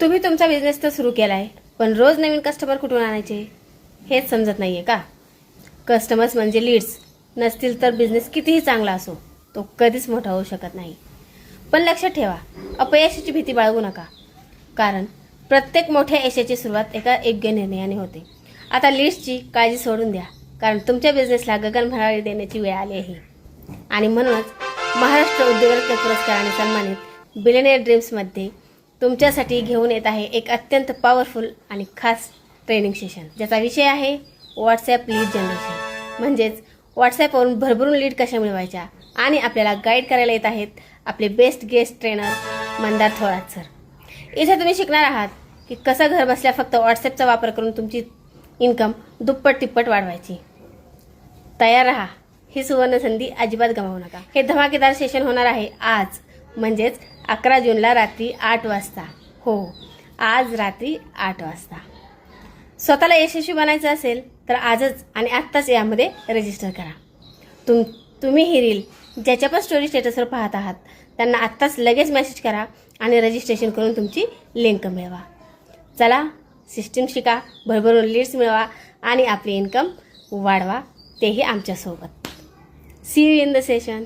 तुम्ही तुमचा बिझनेस तर सुरू केला आहे, पण रोज नवीन कस्टमर कुठून आणायचे हेच समजत नाही आहे का? कस्टमर्स म्हणजे लीड्स नसतील तर बिझनेस कितीही चांगला असो तो कधीच मोठा होऊ शकत नाही. पण लक्षात ठेवा, अपयशाची भीती बाळगू नका, कारण प्रत्येक मोठ्या यशाची सुरुवात एका योग्य निर्णयाने होते. आता लीड्सची काळजी सोडून द्या, कारण तुमच्या बिझनेसला गगनभरारी देण्याची वेळ आली आहे. आणि म्हणूनच महाराष्ट्र उद्योगरत्न पुरस्काराने सन्मानित बिलियनियर ड्रीम्समध्ये तुमच्यासाठी घेऊन येत आहे एक अत्यंत पॉवरफुल आणि खास ट्रेनिंग सेशन, ज्याचा विषय आहे व्हॉट्सॲप लीड जनरेशन. म्हणजेच व्हॉट्सॲपवरून भरभरून लीड कशा मिळवायच्या. आणि आपल्याला गाईड करायला येत आहेत आपले best guest trainer Mandar Thorat sir. इथे तुम्ही शिकणार आहात की कसं घर बसल्या फक्त व्हॉट्सॲपचा वापर करून तुमची इन्कम दुप्पट तिप्पट वाढवायची. तयार राहा, ही सुवर्ण संधी अजिबात गमावू नका. हे धमाकेदार सेशन होणार आहे आज, म्हणजेच 11 जूनला रात्री 8 वाजता. हो, आज रात्री 8 वाजता. स्वतःला यशस्वी बनायचं असेल तर आजच आणि आत्ताच यामध्ये रजिस्टर करा. तुम्ही ही रील ज्याच्या पण स्टोरी स्टेटसवर पाहत आहात त्यांना आत्ताच लगेच मेसेज करा आणि रजिस्ट्रेशन करून तुमची लिंक मिळवा. चला, सिस्टीम शिका, भरभरून लीड्स मिळवा आणि आपली इन्कम वाढवा, तेही आमच्यासोबत. See you in the session.